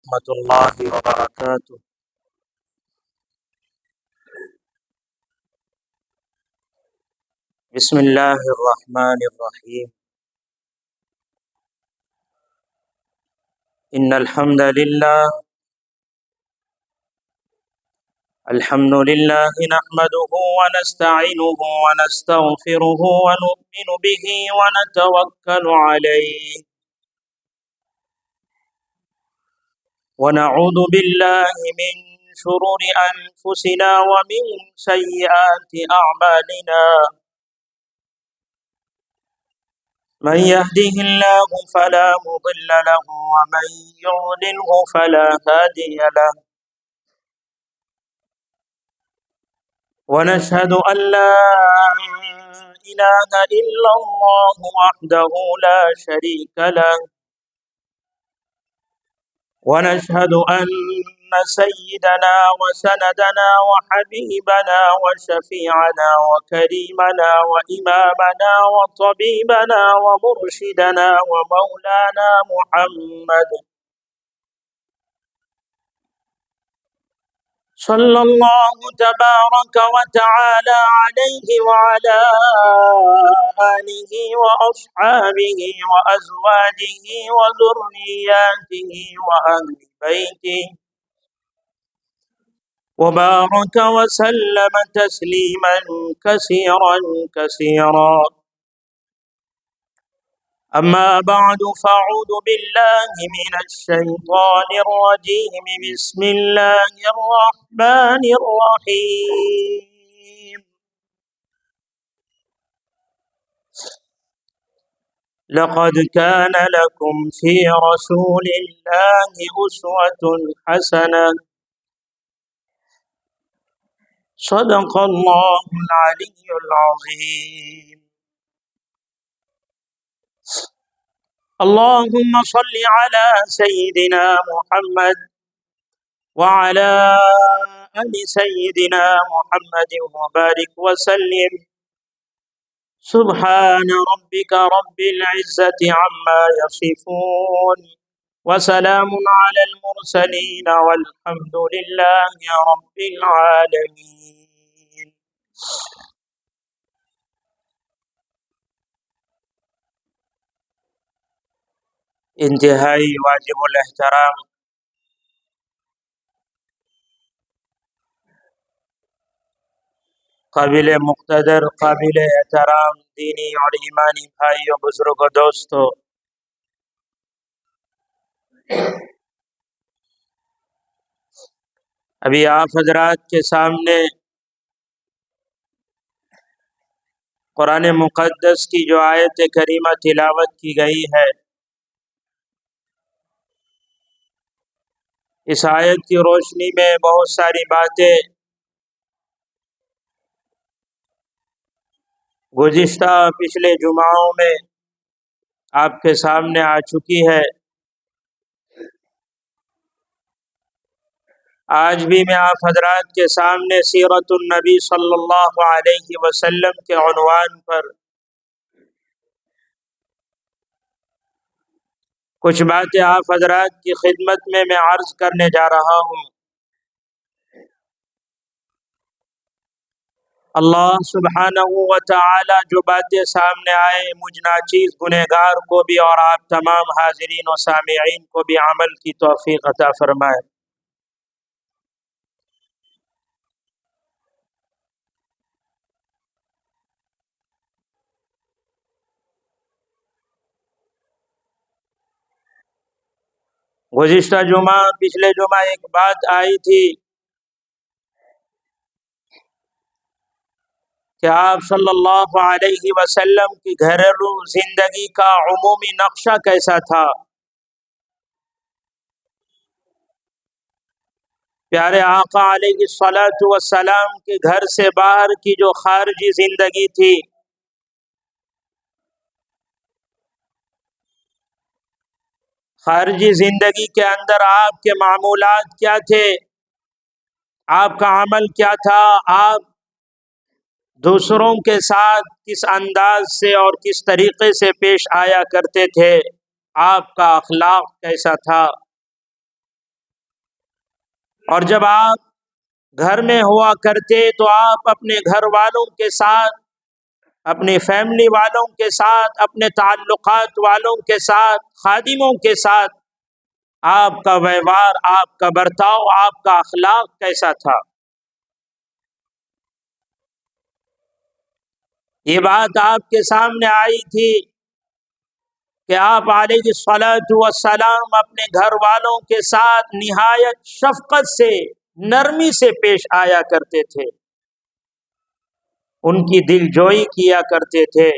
ورحمۃ اللہ وبرکاتہ۔ بسم اللہ الرحمن الرحیم۔ ان الحمد للہ نحمده ونستعینه ونستغفره ونؤمن به ونتوکل علیہ ونعوذ باللہ من شرور انفسنا ومن سیئات اعمالنا، من يهده الله فلا مضل له ومن يضلله فلا هادي له، ونشهد أن لا إله إلا الله وحده لا شريك له، ونشهد أن سيدنا وسندنا وحبيبنا وشفيعنا وكريمنا وإمامنا وطبيبنا ومرشدنا ومولانا محمد صلى الله تبارك وتعالى عليه وعلى آله وأصحابه وأزواجه وذرياته وأهل بيته، وبارك وسلم تسليما كثيرا كثيرا. أما بعد فأعوذ بالله من الشيطان الرجيم. بسم الله الرحمن الرحيم. لقد كان لكم في رسول الله أسوة حسنة. صدق الله العلي العظيم. اللهم صل على سيدنا محمد وعلى آل سيدنا محمد وبارك وسلم. سبحان ربك رب العزة عما يصفون وسلام على المرسلين والحمد لله رب العالمين. انتہائی واجب الاحترام قابل مقتدر قابل احترام دینی اور ایمانی بھائیوں بزرگوں دوستوں، ابھی آپ حضرات کے سامنے قرآن مقدس کی جو آیت کریمہ تلاوت کی گئی ہے، اس آیت کی روشنی میں بہت ساری باتیں گزشتہ پچھلے جمعوں میں آپ کے سامنے آ چکی ہے۔ آج بھی میں آپ حضرات کے سامنے سیرت النبی صلی اللہ علیہ وسلم کے عنوان پر کچھ باتیں آپ حضرات کی خدمت میں عرض کرنے جا رہا ہوں۔ اللہ سبحانہ و تعالی جو باتیں سامنے آئے مجھ ناچیز گنہگار کو بھی اور آپ تمام حاضرین و سامعین کو بھی عمل کی توفیق عطا فرمائے۔ گزشتہ جمعہ پچھلے جمعہ ایک بات آئی تھی کہ آپ صلی اللہ علیہ وسلم کی گھریلو زندگی کا عمومی نقشہ کیسا تھا۔ پیارے آقا علیہ الصلاۃ والسلام کے گھر سے باہر کی جو خارجی زندگی تھی، خارجی زندگی کے اندر آپ کے معمولات کیا تھے، آپ کا عمل کیا تھا، آپ دوسروں کے ساتھ کس انداز سے اور کس طریقے سے پیش آیا کرتے تھے، آپ کا اخلاق کیسا تھا۔ اور جب آپ گھر میں ہوا کرتے تو آپ اپنے گھر والوں کے ساتھ، اپنی فیملی والوں کے ساتھ، اپنے تعلقات والوں کے ساتھ، خادموں کے ساتھ آپ کا ویوہار، آپ کا برتاؤ، آپ کا اخلاق کیسا تھا؟ یہ بات آپ کے سامنے آئی تھی کہ آپ علیہ الصلاۃ والسلام اپنے گھر والوں کے ساتھ نہایت شفقت سے، نرمی سے پیش آیا کرتے تھے، ان کی دل جوئی کیا کرتے تھے۔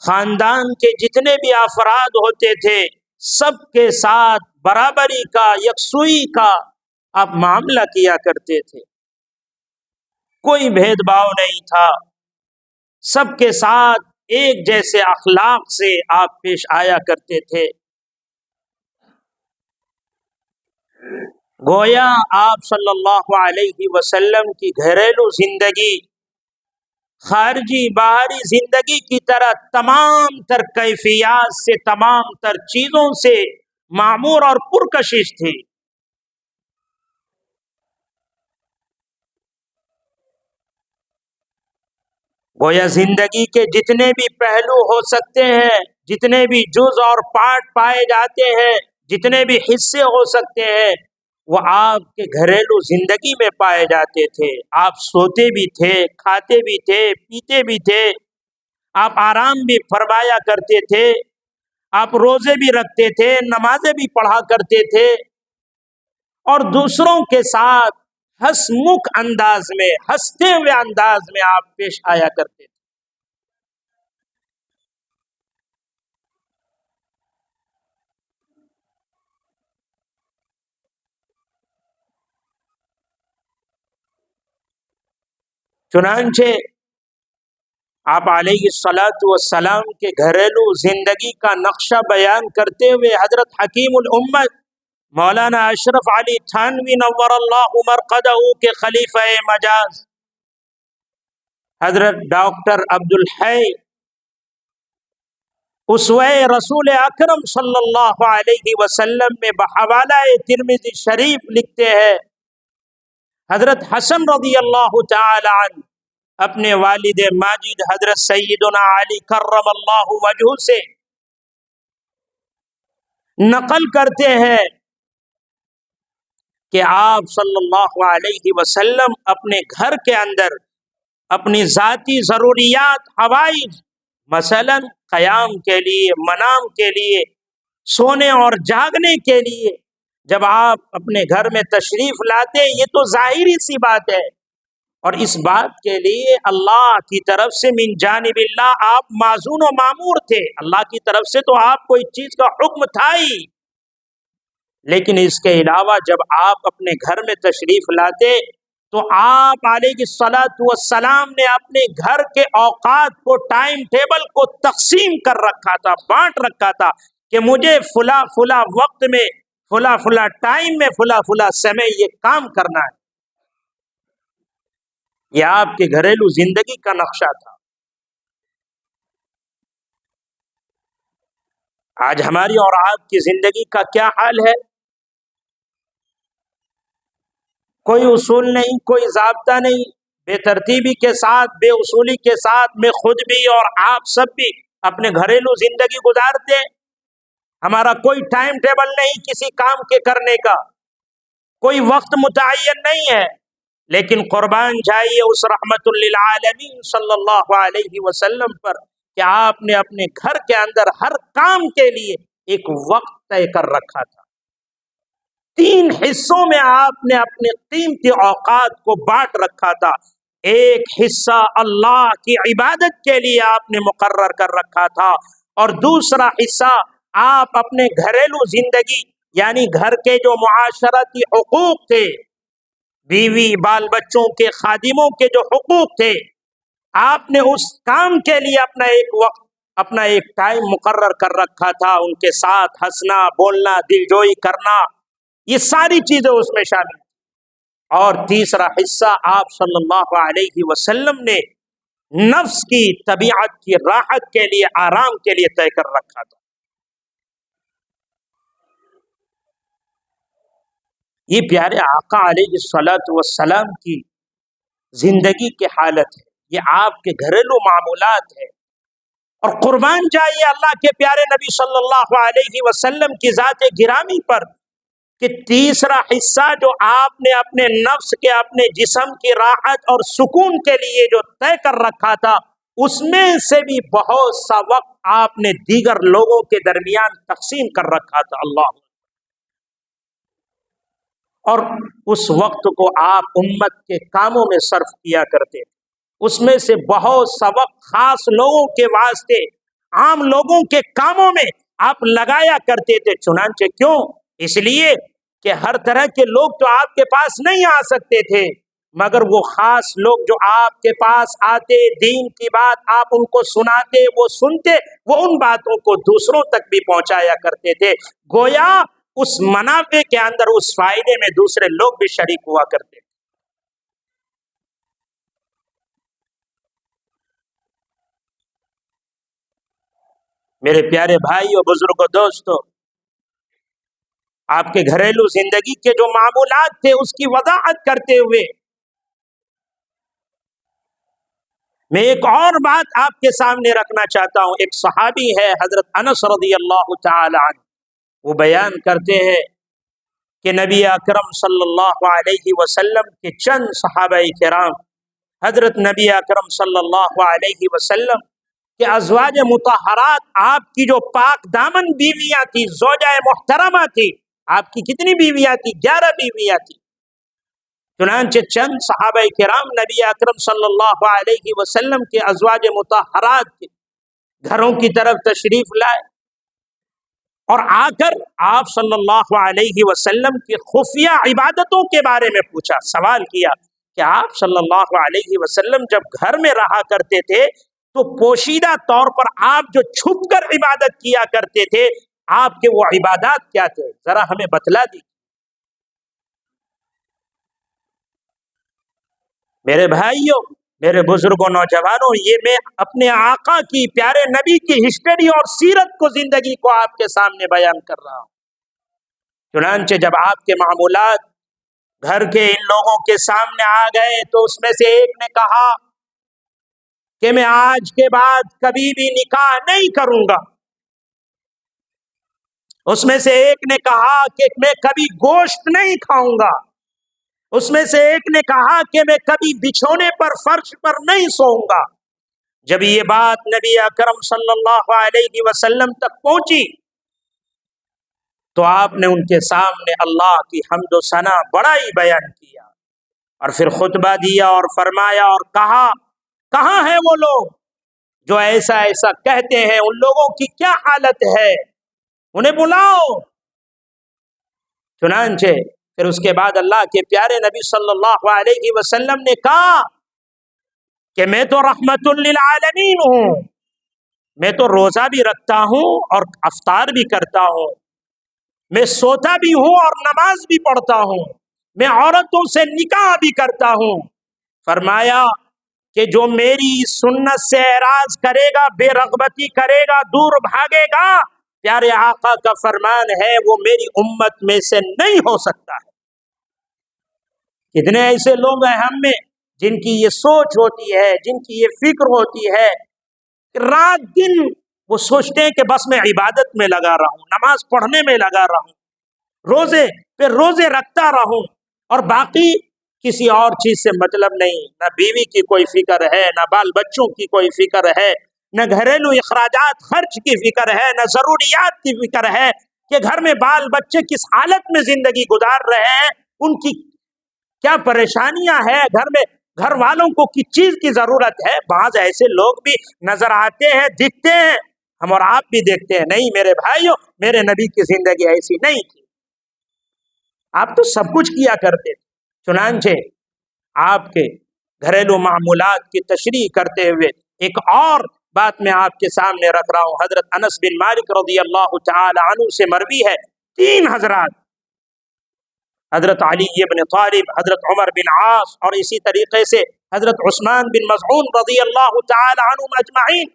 خاندان کے جتنے بھی افراد ہوتے تھے سب کے ساتھ برابری کا، یکسوئی کا آپ معاملہ کیا کرتے تھے، کوئی بھید بھاؤ نہیں تھا، سب کے ساتھ ایک جیسے اخلاق سے آپ پیش آیا کرتے تھے۔ گویا آپ صلی اللہ علیہ وسلم کی گھریلو زندگی خارجی باہری زندگی کی طرح تمام تر کیفیات سے، تمام تر چیزوں سے معمور اور پرکشش تھی۔ گویا زندگی کے جتنے بھی پہلو ہو سکتے ہیں، جتنے بھی جز اور پارٹ پائے جاتے ہیں، جتنے بھی حصے ہو سکتے ہیں، وہ آپ کے گھریلو زندگی میں پائے جاتے تھے۔ آپ سوتے بھی تھے، کھاتے بھی تھے، پیتے بھی تھے، آپ آرام بھی فرمایا کرتے تھے، آپ روزے بھی رکھتے تھے، نمازیں بھی پڑھا کرتے تھے، اور دوسروں کے ساتھ ہنسمکھ انداز میں، ہنستے ہوئے انداز میں آپ پیش آیا کرتے تھے۔ چنانچہ آپ علیہ الصلاۃ والسلام کے گھریلو زندگی کا نقشہ بیان کرتے ہوئے حضرت حکیم الامت مولانا اشرف علی تھانوی نور اللہ مرقدہ کے خلیفہ مجاز حضرت ڈاکٹر عبدالحی اسوہ رسول اکرم صلی اللہ علیہ وسلم میں بحوالہ ترمذی شریف لکھتے ہیں، حضرت حسن رضی اللہ تعالی عنہ اپنے والد ماجد حضرت سیدنا علی کرم اللہ وجہہ سے نقل کرتے ہیں کہ آپ صلی اللہ علیہ وسلم اپنے گھر کے اندر اپنی ذاتی ضروریات حوائج، مثلا قیام کے لیے، منام کے لیے، سونے اور جاگنے کے لیے جب آپ اپنے گھر میں تشریف لاتے، یہ تو ظاہری سی بات ہے، اور اس بات کے لیے اللہ کی طرف سے من جانب اللہ آپ معزون و مامور تھے، اللہ کی طرف سے تو آپ کو اس چیز کا حکم تھا ہی، لیکن اس کے علاوہ جب آپ اپنے گھر میں تشریف لاتے تو آپ علیہ الصلاۃ والسلام نے اپنے گھر کے اوقات کو، ٹائم ٹیبل کو تقسیم کر رکھا تھا، بانٹ رکھا تھا کہ مجھے فلاں فلاں وقت میں، فلاں فلاں ٹائم میں، فلاں فلاں سمے یہ کام کرنا ہے۔ یہ آپ کے گھریلو زندگی کا نقشہ تھا۔ آج ہماری اور آپ کی زندگی کا کیا حال ہے؟ کوئی اصول نہیں، کوئی ضابطہ نہیں، بے ترتیبی کے ساتھ، بے اصولی کے ساتھ میں خود بھی اور آپ سب بھی اپنے گھریلو زندگی گزارتے ہیں۔ ہمارا کوئی ٹائم ٹیبل نہیں کسی کام کے کرنے کا، کوئی وقت متعین نہیں ہے، لیکن قربان جائیے اس رحمت للعالمین صلی اللہ علیہ وسلم پر کہ آپ نے اپنے گھر کے اندر ہر کام کے لیے ایک وقت طے کر رکھا تھا۔ 3 حصوں میں آپ نے اپنے قیمتی اوقات کو بانٹ رکھا تھا۔ ایک حصہ اللہ کی عبادت کے لیے آپ نے مقرر کر رکھا تھا، اور دوسرا حصہ آپ اپنے گھریلو زندگی یعنی گھر کے جو معاشرتی حقوق تھے، بیوی بال بچوں کے، خادموں کے جو حقوق تھے، آپ نے اس کام کے لیے اپنا ایک وقت، اپنا ایک ٹائم مقرر کر رکھا تھا، ان کے ساتھ ہنسنا، بولنا، دلجوئی کرنا، یہ ساری چیزیں اس میں شامل ہیں۔ اور تیسرا حصہ آپ صلی اللہ علیہ وسلم نے نفس کی، طبیعت کی راحت کے لیے، آرام کے لیے طے کر رکھا تھا۔ یہ پیارے آقا علیہ الصلوۃ والسلام کی زندگی کی حالت ہے، یہ آپ کے گھریلو معمولات ہے۔ اور قربان جائیے اللہ کے پیارے نبی صلی اللہ علیہ وسلم کی ذات گرامی پر کہ تیسرا حصہ جو آپ نے اپنے نفس کے، اپنے جسم کی راحت اور سکون کے لیے جو طے کر رکھا تھا، اس میں سے بھی بہت سا وقت آپ نے دیگر لوگوں کے درمیان تقسیم کر رکھا تھا۔ اللہ، اور اس وقت کو آپ امت کے کاموں میں صرف کیا کرتے تھے۔ اس میں سے بہت سا وقت خاص لوگوں کے واسطے، عام لوگوں کے کاموں میں آپ لگایا کرتے تھے۔ چنانچہ کیوں؟ اس لیے کہ ہر طرح کے لوگ تو آپ کے پاس نہیں آ سکتے تھے، مگر وہ خاص لوگ جو آپ کے پاس آتے، دین کی بات آپ ان کو سناتے، وہ سنتے، وہ ان باتوں کو دوسروں تک بھی پہنچایا کرتے تھے۔ گویا اس منافع کے اندر، اس فائدے میں دوسرے لوگ بھی شریک ہوا کرتے تھے۔ میرے پیارے بھائی اور بزرگوں، دوستو، آپ کے گھریلو زندگی کے جو معمولات تھے اس کی وضاحت کرتے ہوئے میں ایک اور بات آپ کے سامنے رکھنا چاہتا ہوں۔ ایک صحابی ہے حضرت انس رضی اللہ تعالی عنہ، وہ بیان کرتے ہیں کہ نبی اکرم صلی اللہ علیہ وسلم کے چند صحابہ کرام حضرت نبی اکرم صلی اللہ علیہ وسلم کہ ازواج مطہرات، آپ کی جو پاک دامن بیویاں تھی، زوجہ محترمہ تھی، آپ کی کتنی بیویاں تھی؟ 11 بیویاں تھی۔ چنانچہ چند صحابہ کرام نبی اکرم صلی اللہ علیہ وسلم کے ازواج مطہرات کے گھروں کی طرف تشریف لائے اور آ کر آپ صلی اللہ علیہ وسلم کی خفیہ عبادتوں کے بارے میں پوچھا، سوال کیا کہ آپ صلی اللہ علیہ وسلم جب گھر میں رہا کرتے تھے تو پوشیدہ طور پر آپ جو چھپ کر عبادت کیا کرتے تھے، آپ کے وہ عبادات کیا تھے؟ ذرا ہمیں بتلا دی۔ میرے بھائیوں، میرے بزرگوں، نوجوانوں، یہ میں اپنے آقا کی، پیارے نبی کی ہسٹری اور سیرت کو، زندگی کو آپ کے سامنے بیان کر رہا ہوں۔ چنانچہ جب آپ کے معمولات گھر کے ان لوگوں کے سامنے آ گئے تو اس میں سے ایک نے کہا کہ میں آج کے بعد کبھی بھی نکاح نہیں کروں گا۔ اس میں سے ایک نے کہا کہ میں کبھی گوشت نہیں کھاؤں گا۔ اس میں سے ایک نے کہا کہ میں کبھی بچھونے پر، فرش پر نہیں سوؤں گا۔ جب یہ بات نبی اکرم صلی اللہ علیہ وسلم تک پہنچی تو آپ نے ان کے سامنے اللہ کی حمد و ثنا بڑائی بیان کیا اور پھر خطبہ دیا اور فرمایا اور کہا، کہاں ہیں وہ لوگ جو ایسا ایسا کہتے ہیں؟ ان لوگوں کی کیا حالت ہے؟ انہیں بلاؤ۔ چنانچہ پھر اس کے بعد اللہ کے پیارے نبی صلی اللہ علیہ وسلم نے کہا کہ میں تو رحمت للعالمین ہوں، میں تو روزہ بھی رکھتا ہوں اور افطار بھی کرتا ہوں، میں سوتا بھی ہوں اور نماز بھی پڑھتا ہوں، میں عورتوں سے نکاح بھی کرتا ہوں۔ فرمایا کہ جو میری سنت سے اعراض کرے گا، بے رغبتی کرے گا، دور بھاگے گا، پیارے آقا کا فرمان ہے وہ میری امت میں سے نہیں ہو سکتا ہے۔ کتنے ایسے لوگ ہیں ہم میں جن کی یہ سوچ ہوتی ہے، جن کی یہ فکر ہوتی ہے کہ رات دن وہ سوچتے ہیں کہ بس میں عبادت میں لگا رہا ہوں، نماز پڑھنے میں لگا رہا ہوں، روزے پہ روزے رکھتا رہوں، اور باقی کسی اور چیز سے مطلب نہیں۔ نہ بیوی کی کوئی فکر ہے، نہ بال بچوں کی کوئی فکر ہے، نہ گھریلو اخراجات خرچ کی فکر ہے، نہ ضروریات کی فکر ہے کہ گھر میں بال بچے کس حالت میں زندگی گزار رہے ہیں، ان کی کیا پریشانیاں ہیں، گھر میں گھر والوں کو کس چیز کی ضرورت ہے۔ بعض ایسے لوگ بھی نظر آتے ہیں، دکھتے ہیں، ہم اور آپ بھی دیکھتے ہیں۔ نہیں میرے بھائیوں، میرے نبی کی زندگی ایسی نہیں تھی، آپ تو سب کچھ کیا کرتے تھے۔ چنانچہ آپ کے گھریلو معمولات کی تشریح کرتے ہوئے ایک اور بات میں آپ کے سامنے رکھ رہا ہوں۔ حضرت انس بن مالک رضی اللہ تعالی عنہ سے مروی ہے، 3 حضرات، حضرت علی بن طالب، حضرت عمر بن عاص اور اسی طریقے سے حضرت عثمان بن مظعون رضی اللہ تعالی عنہم اجمعین،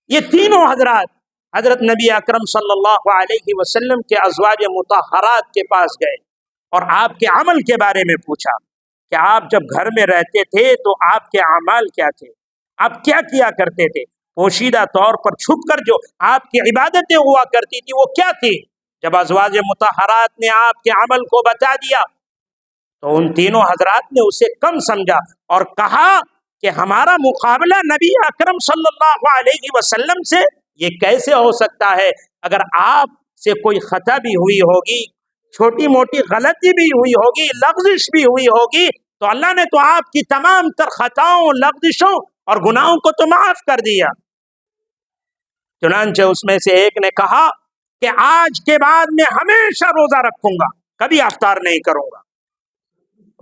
یہ تینوں حضرات حضرت نبی اکرم صلی اللہ علیہ وسلم کے ازواج مطہرات کے پاس گئے اور آپ کے عمل کے بارے میں پوچھا کہ آپ جب گھر میں رہتے تھے تو آپ کے اعمال کیا تھے، آپ کیا کیا کرتے تھے، پوشیدہ طور پر چھپ کر جو آپ کی عبادتیں ہوا کرتی تھی وہ کیا تھی۔ جب ازواج مطہرات نے آپ کے عمل کو بتا دیا تو ان تینوں حضرات نے اسے کم سمجھا اور کہا کہ ہمارا مقابلہ نبی اکرم صلی اللہ علیہ وسلم سے یہ کیسے ہو سکتا ہے؟ اگر آپ سے کوئی خطا بھی ہوئی ہوگی، چھوٹی موٹی غلطی بھی ہوئی ہوگی، لغزش بھی ہوئی ہوگی، تو اللہ نے تو آپ کی تمام تر خطاؤں، لغزشوں اور گناہوں کو تو معاف کر دیا۔ چنانچہ اس میں سے ایک نے کہا کہ آج کے بعد میں ہمیشہ روزہ رکھوں گا، کبھی افطار نہیں کروں گا۔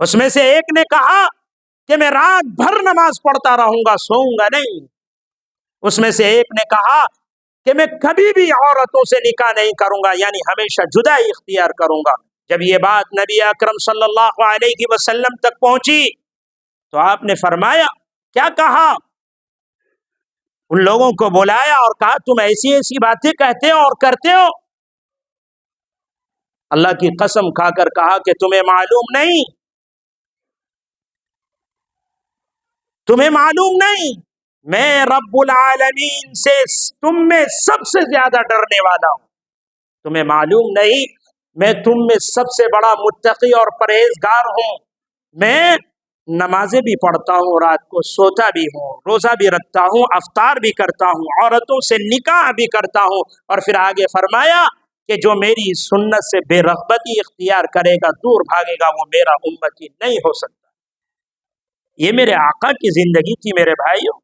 اس میں سے ایک نے کہا کہ میں رات بھر نماز پڑھتا رہوں گا، سوؤں گا نہیں۔ اس میں سے ایک نے کہا کہ میں کبھی بھی عورتوں سے نکاح نہیں کروں گا، یعنی ہمیشہ جدائی اختیار کروں گا۔ جب یہ بات نبی اکرم صلی اللہ علیہ وسلم تک پہنچی تو آپ نے فرمایا، کیا کہا؟ ان لوگوں کو بلایا اور کہا تم ایسی ایسی باتیں کہتے ہو اور کرتے ہو۔ اللہ کی قسم کھا کر کہا کہ تمہیں معلوم نہیں، تمہیں معلوم نہیں، میں رب العالمین سے تم میں سب سے زیادہ ڈرنے والا ہوں۔ تمہیں معلوم نہیں میں تم میں سب سے بڑا متقی اور پرہیزگار ہوں۔ میں نمازیں بھی پڑھتا ہوں، رات کو سوتا بھی ہوں، روزہ بھی رکھتا ہوں، افطار بھی کرتا ہوں، عورتوں سے نکاح بھی کرتا ہوں۔ اور پھر آگے فرمایا کہ جو میری سنت سے بے رغبتی اختیار کرے گا، دور بھاگے گا، وہ میرا امتی نہیں ہو سکتا۔ یہ میرے آقا کی زندگی تھی میرے بھائیوں،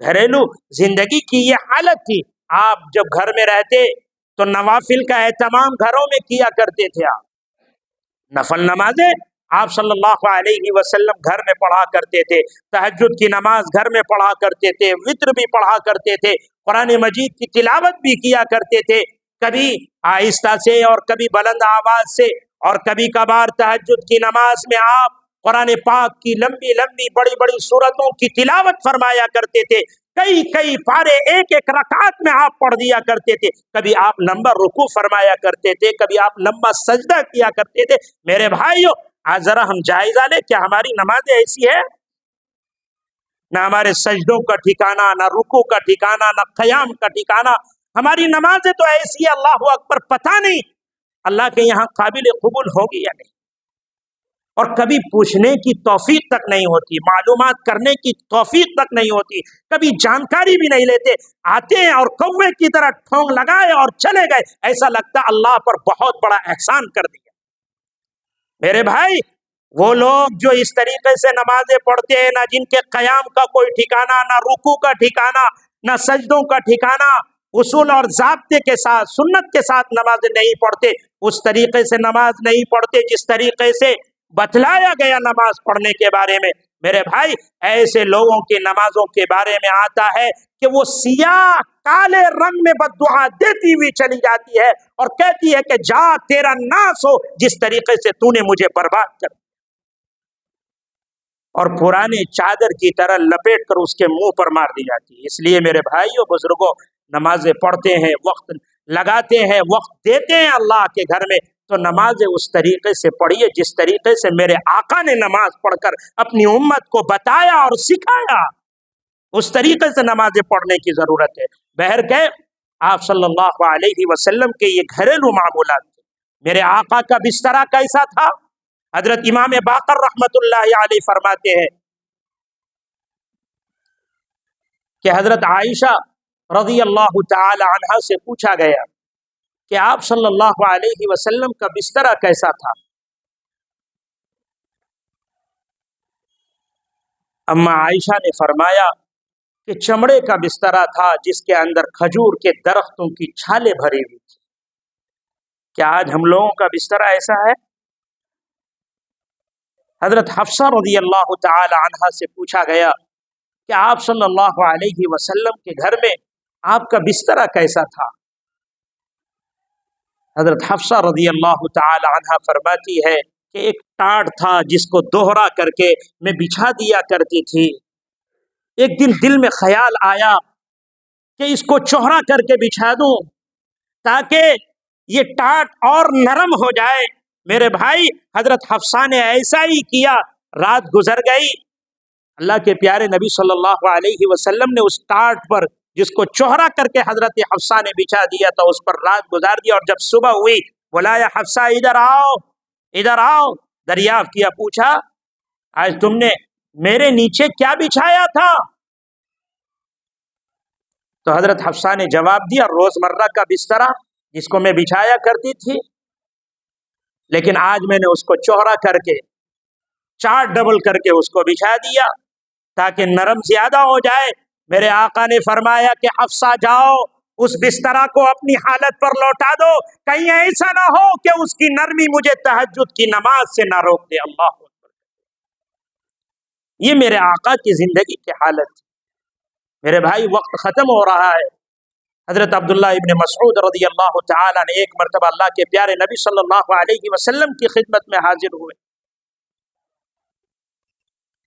گھریلو زندگی کی یہ حالت تھی۔ آپ جب گھر میں رہتے تو نوافل کا اہتمام گھروں میں کیا کرتے تھے۔ آپ نفل نمازیں آپ صلی اللہ علیہ وسلم گھر میں پڑھا کرتے تھے، تہجد کی نماز گھر میں پڑھا کرتے تھے، وتر بھی پڑھا کرتے تھے، قرآن مجید کی تلاوت بھی کیا کرتے تھے، کبھی آہستہ سے اور کبھی بلند آواز سے، اور کبھی کبھار تہجد کی نماز میں آپ قرآن پاک کی لمبی لمبی بڑی بڑی سورتوں کی تلاوت فرمایا کرتے تھے، کئی کئی پارے ایک ایک رکعت میں آپ پڑھ دیا کرتے تھے، کبھی آپ لمبا رکوع فرمایا کرتے تھے، کبھی آپ لمبا سجدہ کیا کرتے تھے۔ میرے بھائیو، آج ذرا ہم جائزہ لیں، کیا ہماری نمازیں ایسی ہے؟ نہ ہمارے سجدوں کا ٹھکانہ، نہ رکوع کا ٹھکانہ، نہ قیام کا ٹھکانہ۔ ہماری نمازیں تو ایسی ہے، اللہ اکبر، پتہ نہیں اللہ کے یہاں قابل قبول ہوگی یا نہیں۔ اور کبھی پوچھنے کی توفیق تک نہیں ہوتی، معلومات کرنے کی توفیق تک نہیں ہوتی، کبھی جانکاری بھی نہیں لیتے، آتے ہیں اور کوے کی طرح ٹھونگ لگائے اور چلے گئے، ایسا لگتا اللہ پر بہت بڑا احسان کر دیا۔ میرے بھائی، وہ لوگ جو اس طریقے سے نمازیں پڑھتے ہیں، نہ جن کے قیام کا کوئی ٹھکانہ، نہ رکوع کا ٹھکانہ، نہ سجدوں کا ٹھکانہ، اصول اور ضابطے کے ساتھ، سنت کے ساتھ نمازیں نہیں پڑھتے، اس طریقے سے نماز نہیں پڑھتے جس طریقے سے بتلایا گیا نماز پڑھنے کے بارے میں۔ میرے بھائی، ایسے لوگوں کی نمازوں کے بارے میں آتا ہے کہ وہ سیاہ کالے رنگ میں بددعا دیتی ہوئی چلی جاتی ہے اور کہتی ہے کہ جا تیرا ناس ہو، جس طریقے سے تو نے مجھے برباد کر دیا، اور پرانے چادر کی طرح لپیٹ کر اس کے منہ پر مار دی جاتی ہے۔ اس لیے میرے بھائیوں بزرگوں، نمازیں پڑھتے ہیں، وقت لگاتے ہیں، وقت دیتے ہیں اللہ کے گھر میں، تو نمازیں اس طریقے سے پڑھیے جس طریقے سے میرے آقا نے نماز پڑھ کر اپنی امت کو بتایا اور سکھایا۔ اس طریقے سے نمازیں پڑھنے کی ضرورت ہے۔ بہرکیف آپ صلی اللہ علیہ وسلم کے یہ گھریلو معمولات تھے۔ میرے آقا کا بسترا کیسا تھا؟ حضرت امام باقر رحمت اللہ علیہ فرماتے ہیں کہ حضرت عائشہ رضی اللہ تعالی عنہا سے پوچھا گیا کہ آپ صلی اللہ علیہ وسلم کا بسترا کیسا تھا؟ اما عائشہ نے فرمایا کہ چمڑے کا بسترا تھا جس کے اندر کھجور کے درختوں کی چھالیں بھری ہوئی تھی۔ کیا آج ہم لوگوں کا بسترا ایسا ہے؟ حضرت حفصہ رضی اللہ تعالی عنہا سے پوچھا گیا کہ آپ صلی اللہ علیہ وسلم کے گھر میں آپ کا بسترا کیسا تھا؟ حضرت حفصہ رضی اللہ تعالی عنہ فرماتی ہے کہ ایک ٹاٹ تھا جس کو دوہرا کر کے میں بچھا دیا کرتی تھی۔ ایک دن دل میں خیال آیا کہ اس کو چوہرا کر کے بچھا دوں تاکہ یہ ٹاٹ اور نرم ہو جائے۔ میرے بھائی حضرت حفصہ نے ایسا ہی کیا، رات گزر گئی، اللہ کے پیارے نبی صلی اللہ علیہ وسلم نے اس ٹاٹ پر جس کو چوہرا کر کے حضرت حفصہ نے بچھا دیا تھا اس پر رات گزار دیا، اور جب صبح ہوئی بلایا حفصہ ادھر آؤ ادھر آؤ، دریافت کیا، پوچھا آج تم نے میرے نیچے کیا بچھایا تھا؟ تو حضرت حفصہ نے جواب دیا روزمرہ کا بسترا جس کو میں بچھایا کرتی تھی، لیکن آج میں نے اس کو چوہرا کر کے 4 ڈبل کر کے اس کو بچھا دیا تاکہ نرم زیادہ ہو جائے۔ میرے آقا نے فرمایا کہ حفصہ جاؤ اس بسترا کو اپنی حالت پر لوٹا دو، کہیں ایسا نہ ہو کہ اس کی نرمی مجھے تہجد کی نماز سے نہ روک دے۔ اللہ اکبر! یہ میرے آقا کی زندگی کی حالت تھی۔ میرے بھائی وقت ختم ہو رہا ہے۔ حضرت عبداللہ ابن مسعود رضی اللہ تعالیٰ نے ایک مرتبہ اللہ کے پیارے نبی صلی اللہ علیہ وسلم کی خدمت میں حاضر ہوئے۔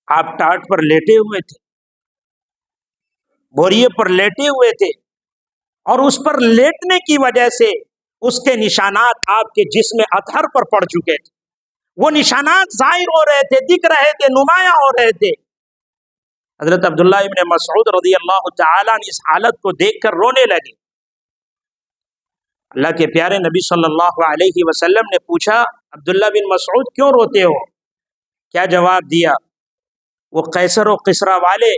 آپ ٹاٹ پر لیٹے ہوئے تھے، بوریے پر لیٹے ہوئے تھے، اور اس پر لیٹنے کی وجہ سے اس کے نشانات آپ کے جسم اطہر پر پڑ چکے تھے، وہ نشانات ظاہر ہو رہے تھے، دکھ رہے تھے، نمایاں ہو رہے تھے۔ حضرت عبداللہ ابن مسعود رضی اللہ تعالیٰ نے اس حالت کو دیکھ کر رونے لگے۔ اللہ کے پیارے نبی صلی اللہ علیہ وسلم نے پوچھا عبداللہ بن مسعود کیوں روتے ہو؟ کیا جواب دیا؟ وہ قیصر و قسرا والے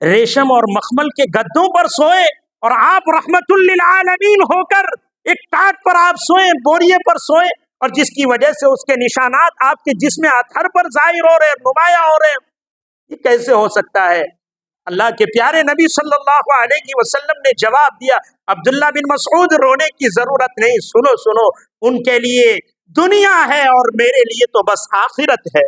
ریشم اور مخمل کے گدوں پر سوئے اور آپ رحمت للعالمین ہو کر ایک ٹاٹ پر آپ سوئے، بوریے پر سوئے، اور جس کی وجہ سے اس کے نشانات آپ کے جسم اطہر پر ظاہر ہو رہے ہیں، نمایاں ہو رہے ہیں۔ یہ کیسے ہو سکتا ہے؟ اللہ کے پیارے نبی صلی اللہ علیہ وسلم نے جواب دیا عبداللہ بن مسعود رونے کی ضرورت نہیں، سنو سنو، ان کے لیے دنیا ہے اور میرے لیے تو بس آخرت ہے۔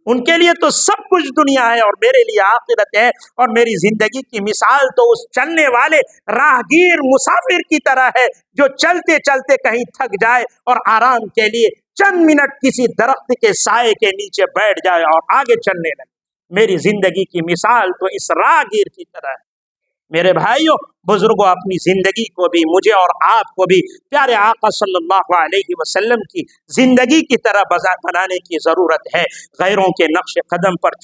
ان کے لیے تو سب کچھ دنیا ہے اور میرے لیے آخرت ہے، اور میری زندگی کی مثال تو اس چلنے والے راہگیر مسافر کی طرح ہے جو چلتے چلتے کہیں تھک جائے اور آرام کے لیے چند منٹ کسی درخت کے سائے کے نیچے بیٹھ جائے اور آگے چلنے لگے۔ میری زندگی کی مثال تو اس راہگیر کی طرح ہے۔ میرے بھائیوں بزرگوں، اپنی زندگی کو بھی، مجھے اور آپ کو بھی پیارے آقا صلی اللہ علیہ وسلم کی زندگی کی طرح بنانے کی ضرورت ہے۔ غیروں کے نقش قدم پر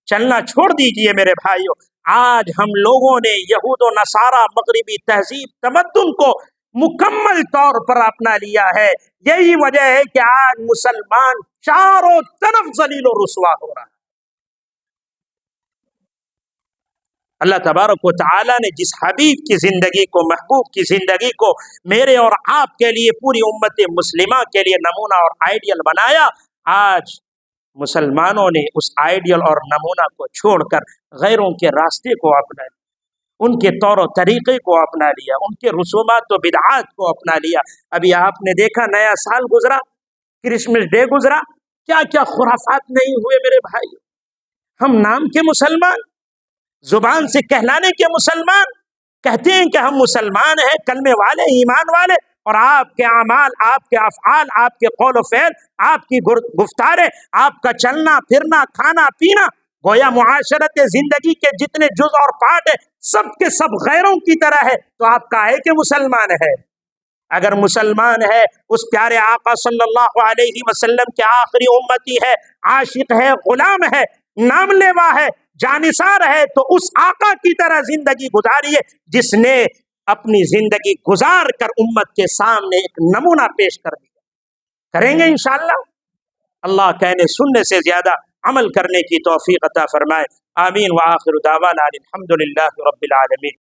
چلنا چھوڑ دیجئے میرے بھائیوں۔ آج ہم لوگوں نے یہود و نصارہ مغربی تہذیب تمدن کو مکمل طور پر اپنا لیا ہے۔ یہی وجہ ہے کہ آج مسلمان چاروں طرف ذلیل و رسوا ہو رہا ہے۔ اللہ تبارک و تعالیٰ نے جس حبیب کی زندگی کو، محبوب کی زندگی کو میرے اور آپ کے لیے، پوری امت مسلمہ کے لیے نمونہ اور آئیڈیل بنایا، آج مسلمانوں نے اس آئیڈیل اور نمونہ کو چھوڑ کر غیروں کے راستے کو اپنا لیا، ان کے طور و طریقے کو اپنا لیا، ان کے رسومات و بدعات کو اپنا لیا۔ ابھی آپ نے دیکھا نیا سال گزرا، کرسمس ڈے گزرا، کیا کیا خرافات نہیں ہوئے میرے بھائی۔ ہم نام کے مسلمان، زبان سے کہلانے کے مسلمان، کہتے ہیں کہ ہم مسلمان ہیں، کلمے والے، ایمان والے، اور آپ کے اعمال، آپ کے افعال، آپ کے قول و فعل، آپ کی گفتاریں، آپ کا چلنا پھرنا، کھانا پینا، گویا معاشرت زندگی کے جتنے جز اور پارٹ ہیں سب کے سب غیروں کی طرح ہے۔ تو آپ کا ہے کہ مسلمان ہے؟ اگر مسلمان ہے، اس پیارے آقا صلی اللہ علیہ وسلم کے آخری امتی ہے، عاشق ہے، غلام ہے، نام لیوا ہے، جانثار ہے، تو اس آقا کی طرح زندگی گزاریے جس نے اپنی زندگی گزار کر امت کے سامنے ایک نمونہ پیش کر دیا۔ کریں گے انشاءاللہ؟ اللہ کہنے سننے سے زیادہ عمل کرنے کی توفیق عطا فرمائے۔ آمین۔ وآخر دعوانا الحمدللہ رب العالمین۔